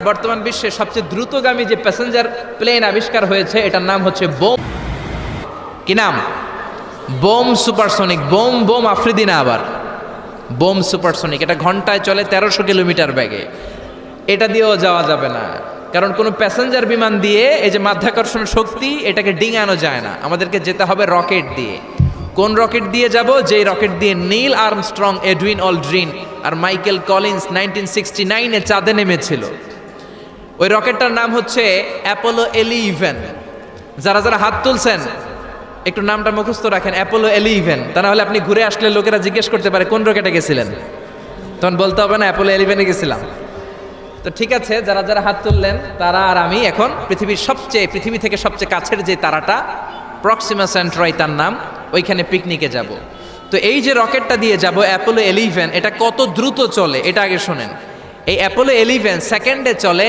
বর্তমান বিশ্বে সবচেয়ে দ্রুতগামী যে প্যাসেঞ্জার প্লেন আবিষ্কার হয়েছে এটার নাম হচ্ছে বোম। কি নাম? Bomb supersonic. Bomb bomb Afridi না, আবার বোম সুপারসনিক। এটা ঘন্টায় চলে 1300 কিলোমিটার বেগে। এটা দিয়েও যাওয়া যাবে না, কারণ কোনো প্যাসেঞ্জার বিমান দিয়ে এই যে মাধ্যাকর্ষণ শক্তি এটাকে ডিঙানো যায় না। আমাদেরকে যেতে হবে রকেট দিয়ে। কোন রকেট দিয়ে যাব? যেই রকেট দিয়ে নীল আর্মস্ট্রং, এডউইন অলড্রিন আর মাইকেল কলিন্স 1969-এ চাঁদে নেমেছিল। ওই রকেটটার নাম হচ্ছে অ্যাপোলো 11। যারা যারা হাত তুলছেন একটু নামটা মুখস্থ রাখেন, অ্যাপোলো 11। তা না হলে আপনি ঘুরে আসলে লোকেরা জিজ্ঞেস করতে পারে কোন রকেটে গেছিলেন, তখন বলতে হবে না অ্যাপোলো 11-এ গেছিলাম। তো ঠিক আছে, যারা যারা হাত তুললেন তারা আর আমি এখন পৃথিবী থেকে সবচেয়ে কাছের যে তারাটা প্রক্সিমা সেন্ট্রাই তার নাম, ওইখানে পিকনিকে যাব। তো এই যে রকেটটা দিয়ে যাব অ্যাপোলো 11, এটা কত দ্রুত চলে এটা আগে শোনেন। এই অ্যাপোলো 11 সেকেন্ডে চলে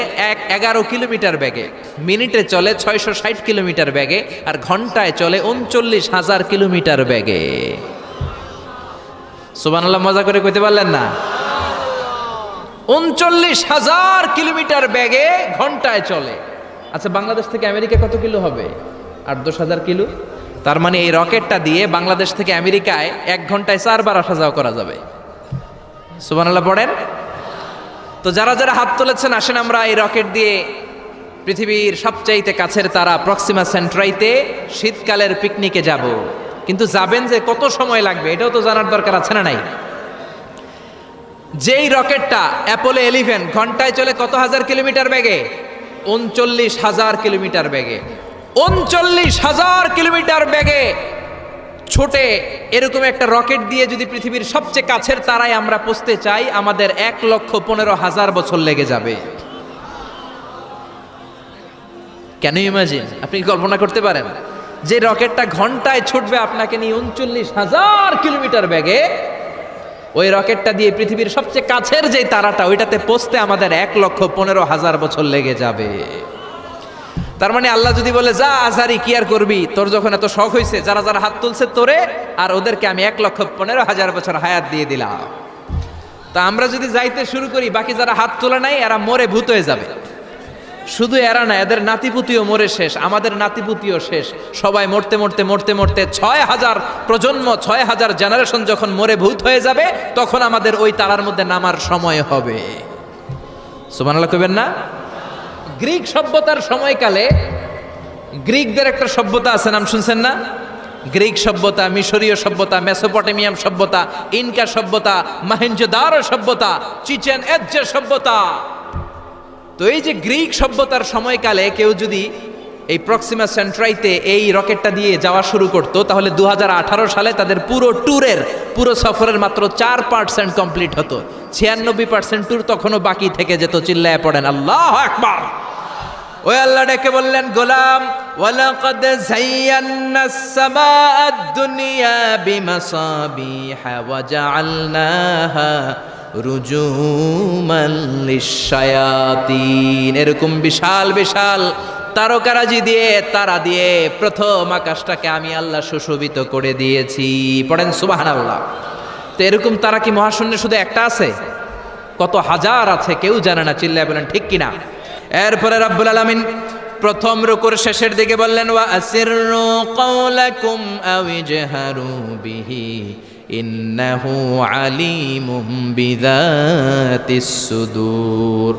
11 কিলোমিটার বেগে, মিনিটে চলে 660 কিলোমিটার বেগে, আর ঘন্টায় চলে 39,000 কিলোমিটার বেগে। সুবহানাল্লাহ, মজা করে কইতে পারলেন না? 39,000 কিলোমিটার বেগে ঘন্টায় চলে। আচ্ছা, বাংলাদেশ থেকে আমেরিকা কত কিলো হবে? 8-10 হাজার কিলো। তার মানে এই রকেটটা দিয়ে বাংলাদেশ থেকে আমেরিকায় 1 ঘন্টায় 4 বার আসা যাওয়া করা যাবে। সুবহানাল্লাহ পড়েন। তো যারা যারা হাত তুলেছেন, আসেন আমরা এই রকেট দিয়ে পৃথিবীর সবচাইতে কাছের তারা প্রক্সিমা সেন্ট্রাইতে শীতকালের পিকনিকে যাব। কিন্তু যাবেন যে কত সময় লাগবে এটাও তো জানার দরকার আছে না নাই? যেই রকেটটা অ্যাপোলো 11 ঘন্টায় চলে কত হাজার কিলোমিটার বেগে? 39,000 কিলোমিটার বেগে। 39,000 কিলোমিটার বেগে ছোটে এরকম একটা রকেট দিয়ে যদি পৃথিবীর সবচেয়ে কাছের তারায় আমরা পৌঁছতে চাই, আমাদের 1,15,000 বছর লেগে যাবে। কেন ইমাজিন? আপনি কল্পনা করতে পারেন যে রকেটটা ঘন্টায় ছুটবে আপনাকে নিয়ে 39,000 কিলোমিটার বেগে, ওই রকেটটা দিয়ে পৃথিবীর সবচেয়ে কাছের যে তারাটা ওইটাতে পৌঁছতে আমাদের 1,15,000 বছর লেগে যাবে। তার মানে আল্লাহ যদি বলে যা আজহারি কি আর করবি, তোর যখন এত শখ হয়েছে, যারা যারা হাত তুলছে তোরে আর ওদেরকে আমি 1,15,000 বছর হায়াত দিয়ে দিলাম। তা আমরা যদি যাইতে শুরু করি, বাকি যারা হাত তোলা নাই এরা মরে ভূত হয়ে যাবে। শুধু এরা না, এদের নাতিপুতিও মরে শেষ, আমাদের নাতিপুতিও শেষ। সবাই মরতে মরতে মরতে মরতে 6,000 প্রজন্ম, 6,000 জেনারেশন যখন মরে ভূত হয়ে যাবে, তখন আমাদের ওই তারার মধ্যে নামার সময় হবে। সুবহানাল্লাহ কইবেন না? গ্রিক সভ্যতার সময়কালে গ্রিকদের একটা সভ্যতা আছে, নাম শুনছেন না? গ্রিক সভ্যতা, মিশরীয় সভ্যতা, মেসোপটেমিয়াম সভ্যতা, ইনকা সভ্যতা, মহেঞ্জোদারো সভ্যতা, চিচেন ইৎজা সভ্যতা। তো এই যে গ্রিক সভ্যতার সময়কালে কেউ যদি এই প্রক্সিমা সেন্ট্রাইতে এই রকেটটা দিয়ে যাওয়া শুরু করত, তাহলে 2018 সালে তাদের পুরো সফরের মাত্র 4% কমপ্লিট হতো। 96% ট্যুর তখনও বাকি থেকে যেত। চিল্লায় পড়েন আল্লাহু আকবার। ওই আল্লাহ ডেকে বললেন, গোলাম ওয়ালাকাদ যায়্যানাস সামাআদ দুনিয়া বিমাসাবিহা ওয়া জাআলনাহা রুজুমান লিশ-শায়াতিন। এরকম বিশাল বিশাল তারকারাজি দিয়ে, তারা দিয়ে প্রথম আকাশটাকে আমি আল্লাহ সুশোভিত করে দিয়েছি। পড়েন সুবহানাল্লাহ। তো এরকম তারা কি মহাশূন্যে শুধু একটা আছে? কত হাজার আছে কেউ জানে না। চিল্লায় বলেন ঠিক কিনা? এরপরে রাব্বুল আলামিন প্রথম রুকুর শেষের দিকে বললেন, ওয়া আসিররু কাওলাকুম আও ইজহারু বিহি ইন্নাহু আলিমুম বিযাতিস সুদূর।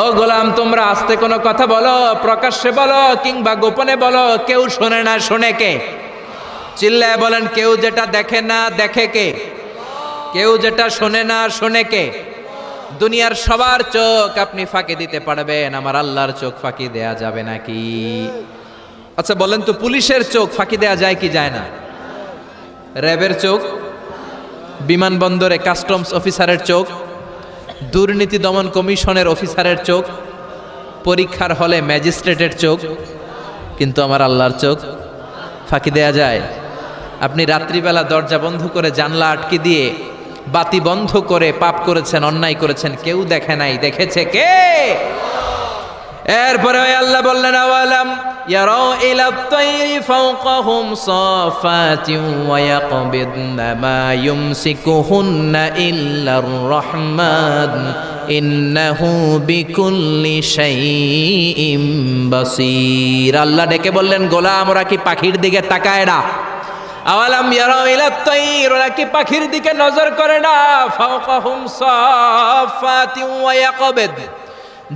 ও গোলাম, তোমরা আস্তে কোনো কথা বলো, প্রকাশ্যে বলো কিংবা গোপনে বলো, কেউ শোনে না, শোনে কে? চিল্লায় বলেন, কেউ যেটা দেখে না দেখে কে? কেউ যেটা শোনে না শোনে কে? দুনিয়ার সবার চোখ আপনি ফাঁকি দিতে পারবেন, আমার আল্লাহর চোখ ফাঁকি দেয়া যাবে নাকি? আচ্ছা বলেন তো, পুলিশের চোখ ফাঁকি দেয়া যায় কি যায় না? র্যাবের চোখ, বিমানবন্দরে কাস্টমস অফিসারের চোখ, দুর্নীতি দমন কমিশনের অফিসারের চোখ, পরীক্ষার হলে ম্যাজিস্ট্রেটের চোখ, কিন্তু আমার আল্লাহর চোখ ফাঁকি দেয়া যায়? আপনি রাত্রিবেলা দরজা বন্ধ করে জানলা আটকে দিয়ে বাতি বন্ধ করে পাপ করেছেন, অন্যায় করেছেন, কেউ দেখে নাই, দেখেছে কে? এরপরে ওই আল্লাহ বললেন আওয়ালাম ইয়ারাউ ইলা তাইরি ফাওকাহুম সাফাতিন ওয়া ইয়াকবিদনা মা ইউমসিকুহুন্না ইল্লার রহমান ইন্নাহু বিকুল্লি শাইইম বাসীর। আল্লাহ ডেকে বললেন গোলাম ওরা কি পাখির দিকে তাকায় না? আওয়ালাম ইয়ারাউ ইলা তাইর, ওরা কি পাখির দিকে নজর করে না? ফাওকাহুম সাফাতিন ওয়া ইয়াকবিদ,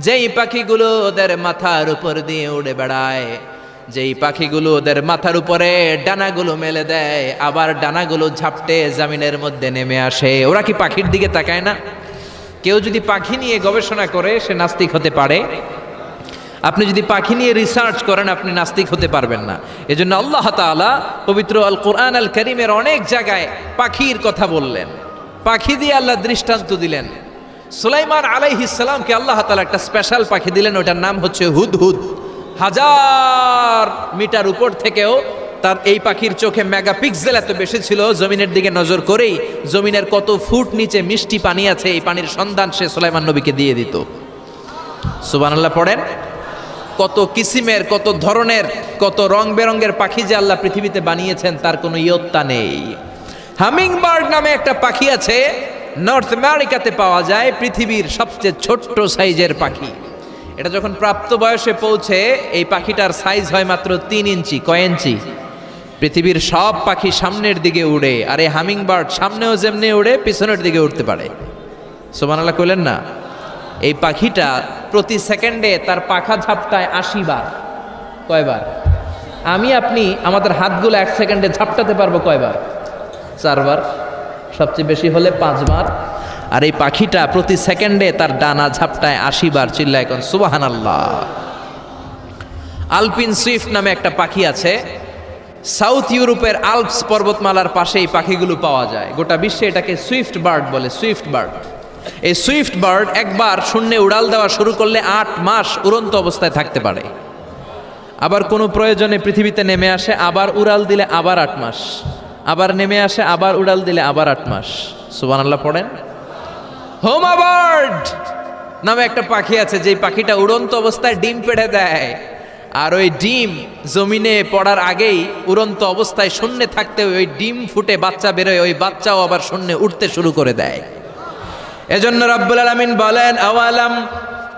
যেই পাখিগুলো ওদের মাথার উপর দিয়ে উড়ে বেড়ায়, যেই পাখিগুলো ওদের মাথার উপরে ডানাগুলো মেলে দেয়, আবার ডানাগুলো ঝাপটে জমিনের মধ্যে নেমে আসে, ওরা কি পাখির দিকে তাকায় না? কেউ যদি পাখি নিয়ে গবেষণা করে সে নাস্তিক হতে পারে। আপনি যদি পাখি নিয়ে রিসার্চ করেন আপনি নাস্তিক হতে পারবেন না। এজন্য আল্লাহ তাআলা পবিত্র আল কোরআন আল কারীমের অনেক জায়গায় পাখির কথা বললেন, পাখি দিয়ে আল্লাহ দৃষ্টান্ত দিলেন। সুলাইমান আলাইহিস সালামকে আল্লাহ তাআলা একটা স্পেশাল পাখি দিলেন, ওটার নাম হচ্ছে হুদহুদ। 1000 মিটার উপর থেকেও তার এই পাখির চোখে মেগাপিক্সেল এত বেশি ছিল, জমিনের দিকে নজর করেই জমিনের কত ফুট নিচে মিষ্টি পানি আছে এই পানির সন্ধান সে সুলাইমান নবীকে দিয়ে দিত। সুবহানাল্লাহ পড়েন। কত কিসিমের, কত ধরনের, কত রং বেরঙের পাখি যে আল্লাহ পৃথিবীতে বানিয়েছেন তার কোনো ইয়ত্তা নেই। হামিং বার্ড নামে একটা পাখি আছে, নর্থ আমেরিকাতে পাওয়া যায়, পৃথিবীর সবচেয়ে ছোট্ট সাইজের পাখি। এটা যখন প্রাপ্ত বয়সে পৌঁছে এই পাখিটার সাইজ হয় মাত্র 3 ইঞ্চি। কয় ইঞ্চি? পৃথিবীর সব পাখি সামনের দিকে উড়ে, আর এই হামিং বার্ড সামনেও যেমনি উড়ে পিছনের দিকে উঠতে পারে। সুবহানাল্লাহ কইলেন না? এই পাখিটা প্রতি সেকেন্ডে তার পাখা ঝাপটায় 80 বার। কয়বার? আমি আপনি আমাদের হাতগুলো 1 সেকেন্ডে ঝাপটাতে পারবো কয়বার? 4 বার, সবচেয়ে বেশি হলে 5 বার। আর এই পাখিটা প্রতি সেকেন্ডে তার ডানা ঝাপটায় 80 বার। চিল্লায় কোন সুবহানাল্লাহ। আলপিন সুইফট নামে একটা পাখি আছে, সাউথ ইউরোপের আল্পস পর্বতমালার পাশে এই পাখিগুলো পাওয়া যায়। গোটা বিশ্বে এটাকে সুইফট বার্ড বলে, সুইফট বার্ড। এই সুইফট বার্ড একবার শূন্যে উড়াল দেওয়া শুরু করলে 8 মাস উড়ন্ত অবস্থায় থাকতে পারে। আবার কোনো প্রয়োজনে পৃথিবীতে নেমে আসে, আবার উড়াল দিলে আবার 8 মাস, আবার নেমে আসে, আবার উড়াল দিলে আবার 8 মাস। সুবহানাল্লাহ পড়েন। হোমা বার্ড নামে একটা পাখি আছে, যেই পাখিটা উড়ন্ত অবস্থায় ডিম পেড়ে দেয়, আর ওই ডিম জমিনে পড়ার আগেই উড়ন্ত অবস্থায় শূন্যে থাকতে ওই ডিম ফুটে বাচ্চা বেরোয়, ওই বাচ্চাও আবার শূন্যে উঠতে শুরু করে দেয়। এজন্য রব্বুল আলামিন বলেন আওয়ালাম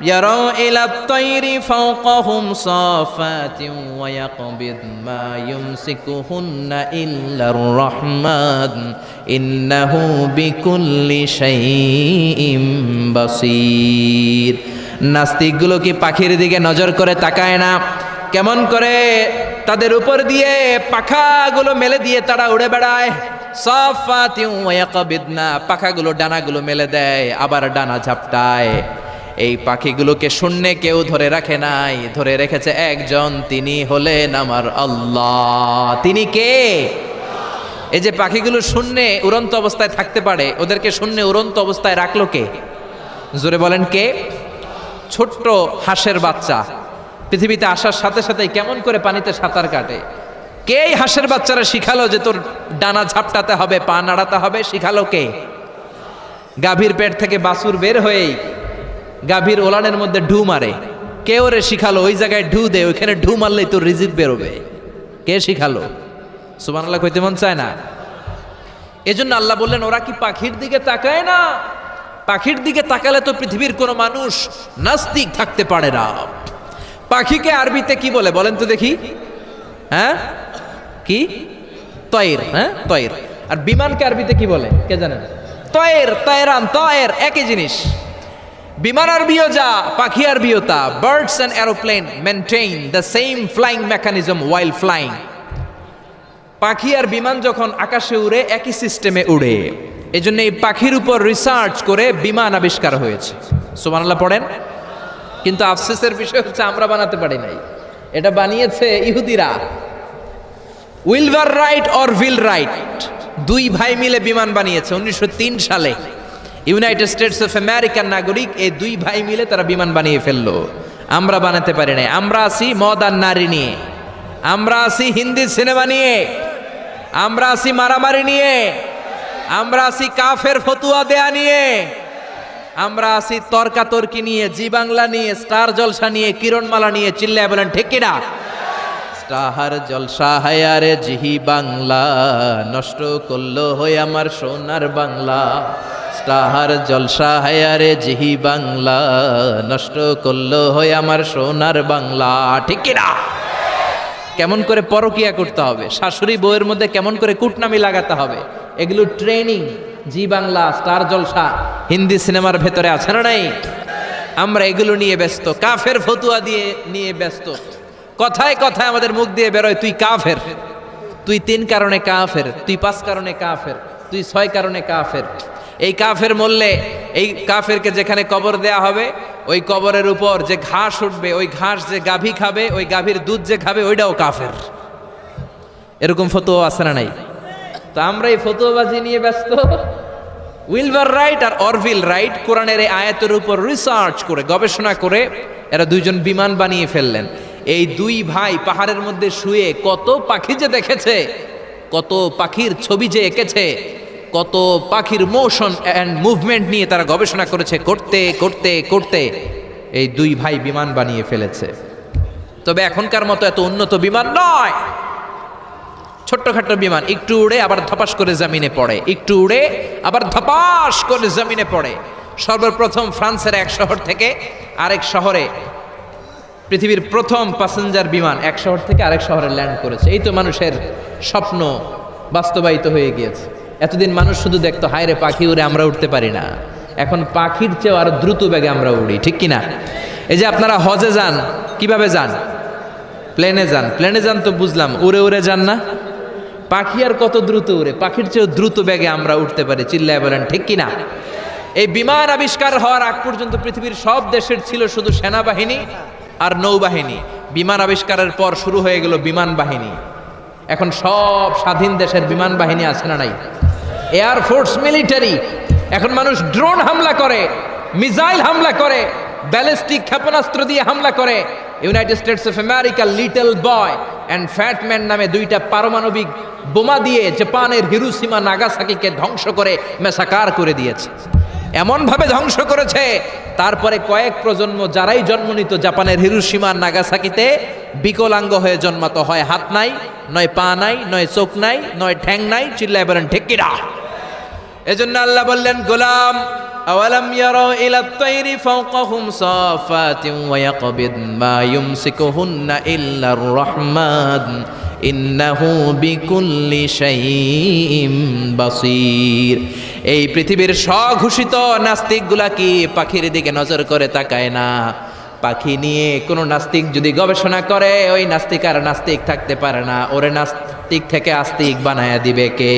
ইয়ারাউ ইলা তাইরি ফাওকাহুম সাফাতিন ওয়া ইয়াকবিদ মা ইউমসিকুহুন্না ইল্লার রহমান ইন্নাহু বিকুল্লি শাইইম বাসীর। নাস্তিকগুলো কি পাখির দিকে নজর করে তাকায় না? কেমন করে তাদের উপর দিয়ে পাখাগুলো মেলে দিয়ে তারা উড়ে বেড়ায়। সাফাতিন ওয়া ইয়াকবিদনা, পাখাগুলো ডানাগুলো মেলে দেয়, আবার ডানা ঝাপটায়। এই পাখিগুলোকে শূন্যে কেউ ধরে রাখে নাই, ধরে রেখেছে একজন, তিনি হলেন আমার আল্লাহ। তিনি কে? এই যে পাখিগুলো শূন্যে উড়ন্ত অবস্থায় থাকতে পারে, ওদেরকে শূন্যে উড়ন্ত অবস্থায় রাখলো কে? জোরে বলেন কে? ছোট্ট হাঁসের বাচ্চা পৃথিবীতে আসার সাথে সাথেই কেমন করে পানিতে সাঁতার কাটে। কে এই হাঁসের বাচ্চারা শিখালো যে তোর ডানা ঝাপটাতে হবে, পা নাড়াতে হবে? শিখালো কে? গাভীর পেট থেকে বাছুর বের হয়েই গাভীর ওলানের মধ্যে ঢু মারে। কে ওরে শিখালো ওই জায়গায় ঢু দে, ওইখানে ঢু মারলেই তোর রিজিক বেরোবে? কে শিখালো? সুবহানাল্লাহ কইতে মন চায় না? এজন্য আল্লাহ বললেন ওরা কি পাখির দিকে তাকায় না? পাখির দিকে তাকালে তো পৃথিবীর কোনো মানুষ নাস্তিক থাকতে পারে না। পাখিকে আরবিতে কি বলে বলেন তো দেখি? হ্যাঁ, কি? তয়ের। হ্যাঁ, তয়ের। আর বিমানকে আরবিতে কি বলে কে জানেন? তয়ের, তয়রান, তয়ের একই জিনিস। বিমান আরবিও যা, পাখি আরবিও তা। Birds and aeroplane maintain the same flying mechanism while flying. পাখি আর বিমান যখন আকাশে উড়ে একই সিস্টেমে উড়ে। এই জন্য এই পাখির উপর রিসার্চ করে বিমান আবিষ্কার হয়েছে। সুবহানাল্লাহ পড়েন। কিন্তু আফসোসের বিষয় হচ্ছে আমরা বানাতে পারি নাই, এটা বানিয়েছে ইহুদিরা। উইলভার রাইট অর উইল রাইট, দুই ভাই মিলে বিমান বানিয়েছে 1903 সালে। ইউনাইটেড স্টেটস অফ আমেরিকার নাগরিক, এই দুই ভাই মিলে তারা বিমান বানিয়ে ফেললো। আমরা বানাতে পারি নাই। আমরা আছি মদ আর নারী নিয়ে, আমরা আছি হিন্দি সিনেমা নিয়ে, আমরা আছি মারামারি নিয়ে, আমরা আছি কাফের ফতুয়া দেয়া নিয়ে। আমরা আছি তর্কাতর্কি নিয়ে, জি বাংলা নিয়ে, স্টার জলসা নিয়ে, কিরণমালা নিয়ে, চিল্লায় বলেন ঠিক কিনা? স্টার জলসা হায়ারে জিহি বাংলা, নষ্ট করলো হয়ে আমার সোনার বাংলা। স্টার জলসা হায়ারে জিহি বাংলা, নষ্ট করলো হয়ে আমার সোনার বাংলা। ঠিক কিনা? কেমন করে পরকিয়া করতে হবে, শাশুড়ি বউয়ের মধ্যে কেমন করে কুটনামি লাগাতে হবে, এগুলো ট্রেনিং জি বাংলা, স্টার জলসা, হিন্দি সিনেমার ভেতরে আছে না নাই? আমরা এগুলো নিয়ে ব্যস্ত, কাফের ফতুয়া দিয়ে নিয়ে ব্যস্ত। কথায় কথায় আমাদের মুখ দিয়ে বেরোয় তুই কাফের, তুই 3 কারণে কাফের, তুই 5 কারণে কাফের, তুই 6 কারণে কাফের। এই কাফের মরলে, এই কাফেরকে যেখানে কবর দেয়া হবে, ওই কবরের উপর যে ঘাস উঠবে, ওই ঘাস যে গাভী খাবে, ওই গাভীর দুধ যে খাবে, ওইটাও কাফের। এরকম ফতোয়া আছে না নাই? তো আমরা এই ফতোয়াবাজি নিয়ে ব্যস্ত। উইলবার রাইট আর অরভিল রাইট কোরআনের এই আয়াতের উপর রিসার্চ করে, গবেষণা করে এরা 2 জন বিমান বানিয়ে ফেললেন। এই 2 ভাই পাহাড়ের মধ্যে শুয়ে কত পাখি যে দেখেছে, কত পাখির ছবি যে এঁকেছে, কত পাখির মোশন অ্যান্ড মুভমেন্ট নিয়ে তারা গবেষণা করেছে। করতে করতে করতে এই 2 ভাই বিমান বানিয়ে ফেলেছে। তবে এখনকার মতো এত উন্নত বিমান নয়, ছোট্টখাট্ট বিমান, একটু উড়ে আবার ধপাস করে জমিনে পড়ে, একটু উড়ে আবার ধপাস করে জমিনে পড়ে। সর্বপ্রথম ফ্রান্সের এক শহর থেকে আরেক শহরে পৃথিবীর প্রথম প্যাসেঞ্জার বিমান এক শহর থেকে আরেক শহরে ল্যান্ড করেছে। এই তো মানুষের স্বপ্ন বাস্তবায়িত হয়ে গিয়েছে। এতদিন মানুষ শুধু দেখতো হায় রে পাখি উড়ে, আমরা উঠতে পারি না। এখন পাখির চেয়েও আরো দ্রুত বেগে আমরা উড়ি, ঠিক কিনা? এই যে আপনারা হজে যান, কিভাবে যান? প্লেনে যান। প্লেনে যান তো বুঝলাম, উড়ে উড়ে যান না? পাখি আর কত দ্রুত উড়ে, পাখির চেয়েও দ্রুত বেগে আমরা উঠতে পারি, চিল্লায় বলেন ঠিক কিনা? এই বিমান আবিষ্কার হওয়ার আগ পর্যন্ত পৃথিবীর সব দেশের ছিল শুধু সেনাবাহিনী আর নৌবাহিনী। বিমান আবিষ্কারের পর শুরু হয়ে গেল বিমান বাহিনী। এখন সব স্বাধীন দেশের বিমান বাহিনী আছে না নাই? Air force, military. এখন মানুষ ড্রোন হামলা করে, মিসাইল হামলা করে, ব্যালিস্টিক ক্ষেপণাস্ত্র দিয়ে হামলা করে। United states of America little boy and fat man নামে 2টা পারমাণবিক বোমা দিয়ে জাপানের হিরোশিমা নাগাসাকিকে ধ্বংস করে মেসাকার করে দিয়েছে। এমনভাবে ধ্বংস করেছে, তারপরে কয়েক প্রজন্ম যারাই জন্ম নিত জাপানের হিরোশিমা নাগাসাকিতে বিকলাঙ্গ হয়ে জন্মাতো। হয় হাত নাই, নয় পা নাই, নয় চোখ নাই, নয় ঠ্যাং নাই, চিল্লায় বলেন ঠিক কিনা? এজন্য আল্লাহ বললেন, গোলাম আওয়ালাম ইয়ারাউ ইলা আত-তায়রি ফাওকাহুম সাফাতিন ওয়া ইয়াকবিদ মা ইউমসিকুহুন্না ইল্লার রাহমান ইন্নাহু বিকুল্লি শাইইন বাসীর। এই পৃথিবীর স্বঘোষিত নাস্তিকগুলা কি পাখির দিকে নজর করে তাকায় না? পাখি নিয়ে কোনো নাস্তিক যদি গবেষণা করে, ওই নাস্তিক আর নাস্তিক থাকতে পারে না, ওরে নাস্তিক থেকে আস্তিক বানায়া দিবে কে?